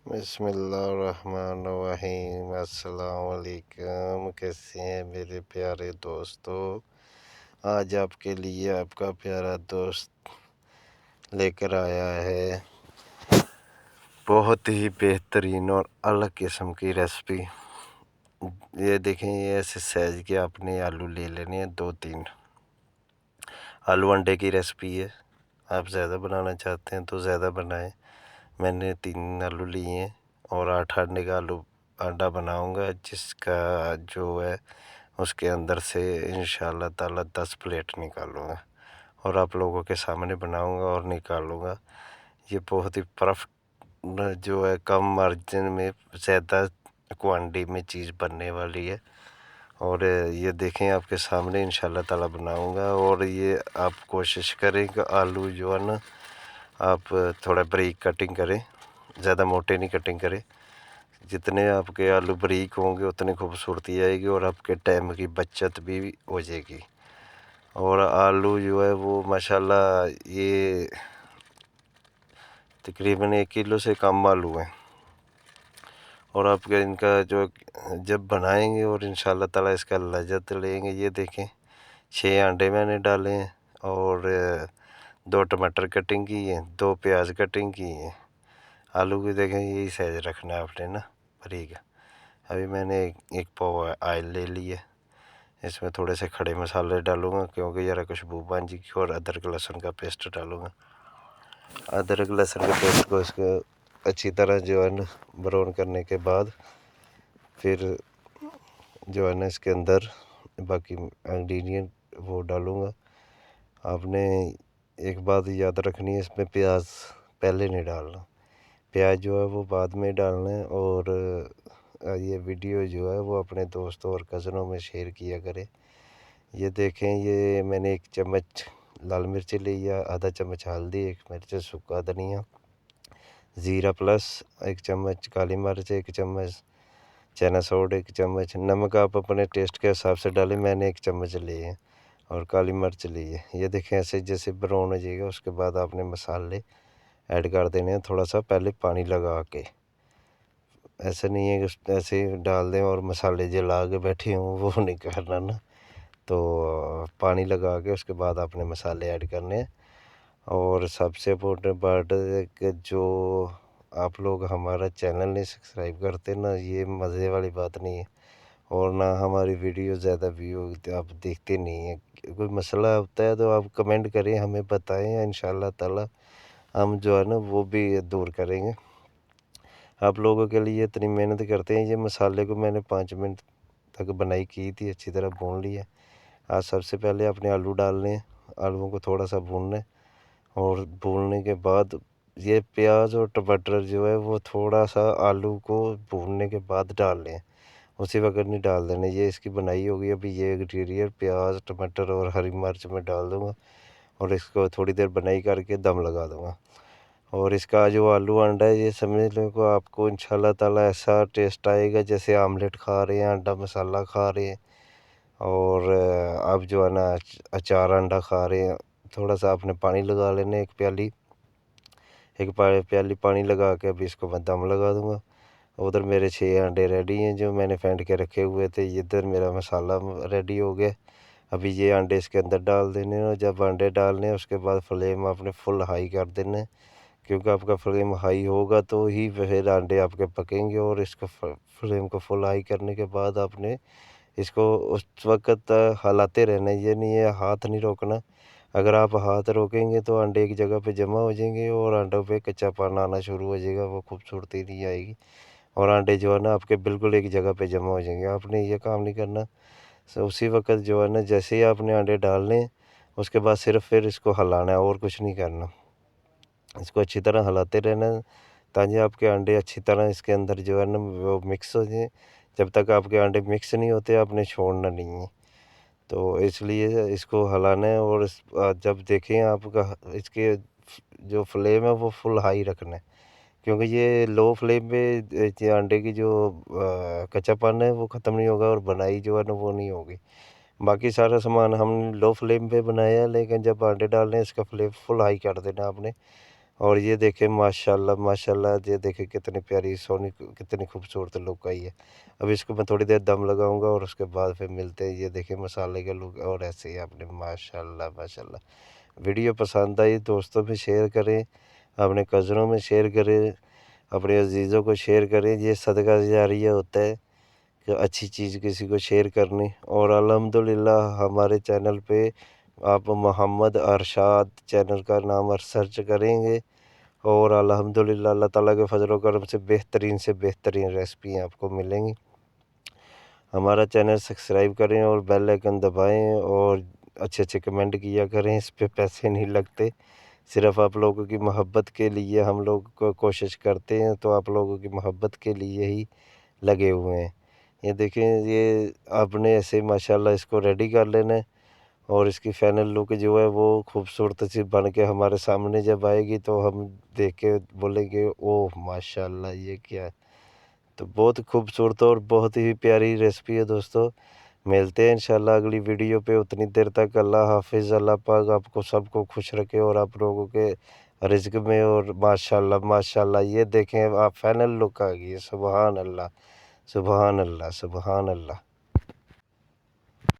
बिस्मिल्लाहिर्रहमानिर्रहीम। अस्सलाम वालेकुम। कैसे हैं मेरे प्यारे दोस्तों। आज आपके लिए आपका प्यारा दोस्त लेकर आया है बहुत ही बेहतरीन और अलग किस्म की रेसिपी। ये देखें, ये ऐसे साइज के आपने आलू ले लेने हैं, 2-3 आलू अंडे की रेसिपी है। आप ज़्यादा बनाना चाहते हैं तो ज़्यादा बनाएं। मैंने 3 आलू लिए हैं और 8 अंडे का अंडा बनाऊंगा, जिसका जो है उसके अंदर से इंशाल्लाह ताला 10 प्लेट निकालूंगा और आप लोगों के सामने बनाऊंगा और निकालूंगा। ये बहुत ही परफेक्ट जो है, कम मार्जिन में ज़्यादा क्वांटिटी में चीज़ बनने वाली है। और ये देखें, आपके सामने इंशाल्लाह ताला बनाऊंगा। और ये आप कोशिश करें कि आलू जो है ना, आप थोड़ा बारीक कटिंग करें, ज़्यादा मोटे नहीं कटिंग करें। जितने आपके आलू बारीक होंगे उतनी खूबसूरती आएगी और आपके टाइम की बचत भी हो जाएगी। और आलू जो है वो माशाल्लाह ये तकरीबन 1 किलो से कम आलू हैं। और आपके इनका जो जब बनाएंगे और इंशाल्लाह ताला इसका लज्जत लेंगे। ये देखें, 6 अंडे मैंने डाले हैं और 2 टमाटर कटिंग की है, 2 प्याज कटिंग की है। आलू की देखें, यही साइज रखना है आपने ना, बारीक। अभी मैंने एक पाव ऑयल ले लिया। इसमें थोड़े से खड़े मसाले डालूंगा क्योंकि ज़रा खुशबू बन जाएगी। और अदरक लहसुन का पेस्ट डालूंगा। अदरक लहसुन के पेस्ट को इसको अच्छी तरह जो है ना ब्राउन करने के बाद फिर जो है ना इसके अंदर बाकी इंग्रेडिएंट वो डालूंगा। आपने एक बात याद रखनी है, इसमें प्याज पहले नहीं डालना, प्याज जो है वो बाद में डालना है। और ये वीडियो जो है वो अपने दोस्तों और कज़नों में शेयर किया करें। ये देखें, ये मैंने 1 चम्मच लाल मिर्च लिया, आधा चम्मच हल्दी, 1 मिर्च सूखा धनिया, ज़ीरा प्लस 1 चम्मच काली मिर्च, 1 चम्मच चना सॉल्ट, 1 चम्मच नमक आप अपने टेस्ट के हिसाब से डालें। मैंने 1 चम्मच लिए हैं और काली मिर्च ली है। ये देखें, ऐसे जैसे ब्राउन हो जाएगा उसके बाद आपने मसाले ऐड कर देने हैं थोड़ा सा पहले पानी लगा के। ऐसा नहीं है कि ऐसे ही डाल दें और मसाले जला के बैठे हों, वो नहीं करना ना। तो पानी लगा के उसके बाद आपने मसाले ऐड करने हैं। और सबसे इम्पोर्टेंट पार्ट है कि जो आप लोग हमारा चैनल नहीं सब्सक्राइब करते ना, ये मज़े वाली बात नहीं है। और ना हमारी वीडियो ज़्यादा व्यू आप देखते नहीं हैं। कोई मसला होता है तो आप कमेंट करें, हमें बताएं, इंशाल्लाह ताला हम जो है ना वो भी दूर करेंगे। आप लोगों के लिए इतनी मेहनत करते हैं। ये मसाले को मैंने 5 मिनट तक बनाई की थी, अच्छी तरह भून लिया। आज सबसे पहले अपने आलू डालने हैं, आलूओं को थोड़ा सा भूनना है। और भूनने के बाद ये प्याज और टमाटर जो है वो थोड़ा सा आलू को भूनने के बाद डालने हैं, उसी वक्त नहीं डाल देने। ये इसकी बनाई होगी। अभी ये इंटीरियर प्याज टमाटर और हरी मिर्च में डाल दूँगा और इसको थोड़ी देर बनाई करके दम लगा दूँगा। और इसका जो आलू अंडा है, ये समझ लो को आपको इंशाल्लाह ताला ऐसा टेस्ट आएगा जैसे आमलेट खा रहे हैं, अंडा मसाला खा रहे हैं। और आप जो है ना अचार अंडा खा रहे हैं। थोड़ा सा आपने पानी लगा लेना, एक प्याली पानी लगा के अभी इसको मैं दम लगा दूंगा। उधर मेरे 6 अंडे रेडी हैं जो मैंने फेंट के रखे हुए थे। इधर मेरा मसाला रेडी हो गया। अभी ये अंडे इसके अंदर डाल देने हैं। जब अंडे डालने हैं उसके बाद फ्लेम आपने फुल हाई कर देना है, क्योंकि आपका फ्लेम हाई होगा तो ही फिर अंडे आपके पकेंगे। और इसको फ्लेम को फुल हाई करने के बाद आपने इसको उस वक्त हिलाते रहना है। ये नहीं है हाथ नहीं रोकना। अगर आप हाथ रोकेंगे तो अंडे एक जगह पे जमा हो जाएंगे और अंडों पे कच्चापन आना शुरू हो जाएगा, वो खूबसूरती नहीं आएगी। और अंडे जो है ना आपके बिल्कुल एक जगह पे जमा हो जाएंगे। आपने ये काम नहीं करना। उसी वक्त जो है ना जैसे ही आपने अंडे डालने हैं उसके बाद सिर्फ फिर इसको हिलाना है और कुछ नहीं करना। इसको अच्छी तरह हिलाते रहना है ताकि आपके अंडे अच्छी तरह इसके अंदर जो है ना वो मिक्स हो जाए। जब तक आपके अंडे मिक्स नहीं होते आपने छोड़ना नहीं है। तो इसलिए इसको हिलाना है। और जब देखें आपका इसके जो फ्लेम है वो फुल हाई रखना है, क्योंकि ये लो फ्लेम पे ये अंडे की जो कच्चापन है वो ख़त्म नहीं होगा और बनाई जो है ना वो नहीं होगी। बाकी सारा सामान हमने लो फ्लेम पे बनाया है, लेकिन जब अंडे डालने हैं इसका फ्लेम फुल हाई कर देना आपने। और ये देखें माशाल्लाह माशाल्लाह, ये देखें कितनी प्यारी सोनी, कितनी खूबसूरत लुक आई है। अब इसको मैं थोड़ी देर दम लगाऊंगा और उसके बाद फिर मिलते हैं। ये देखें मसाले का लुक, और ऐसे ही आपने माशाल्लाह माशाल्लाह। वीडियो पसंद आई दोस्तों में शेयर करें, अपने कज़नों में शेयर करें, अपने अजीज़ों को शेयर करें। ये सदका जारिया होता है कि अच्छी चीज़ किसी को शेयर करनी। और अल्हम्दुलिल्लाह हमारे चैनल पे आप मोहम्मद अरशाद चैनल का नाम सर्च करेंगे और अल्हम्दुलिल्लाह अल्लाह ताला के फजल व करम से बेहतरीन रेसिपी आपको मिलेंगी। हमारा चैनल सब्सक्राइब करें और बेल आइकन दबाएं और अच्छे अच्छे कमेंट किया करें। इस पे पैसे नहीं लगते, सिर्फ़ आप लोगों की मोहब्बत के लिए हम लोग को कोशिश करते हैं, तो आप लोगों की मोहब्बत के लिए ही लगे हुए हैं। ये देखें, ये आपने ऐसे माशाल्लाह इसको रेडी कर लेना है और इसकी फाइनल लुक जो है वो खूबसूरत सी बन के हमारे सामने जब आएगी तो हम देख के बोलेंगे ओह माशाल्लाह ये क्या है। तो बहुत खूबसूरत और बहुत ही प्यारी रेसिपी है दोस्तों। मिलते हैं इंशाल्लाह अगली वीडियो पे। उतनी देर तक अल्लाह हाफिज़। अल्लाह पाक आपको सबको खुश रखे और आप लोगों के रिज़्क में। और माशाल्लाह माशाल्लाह ये देखें आप फाइनल लुक आ गई है। सुबहान अल्लाह सुबहान अल्लाह सुबहान अल्लाह।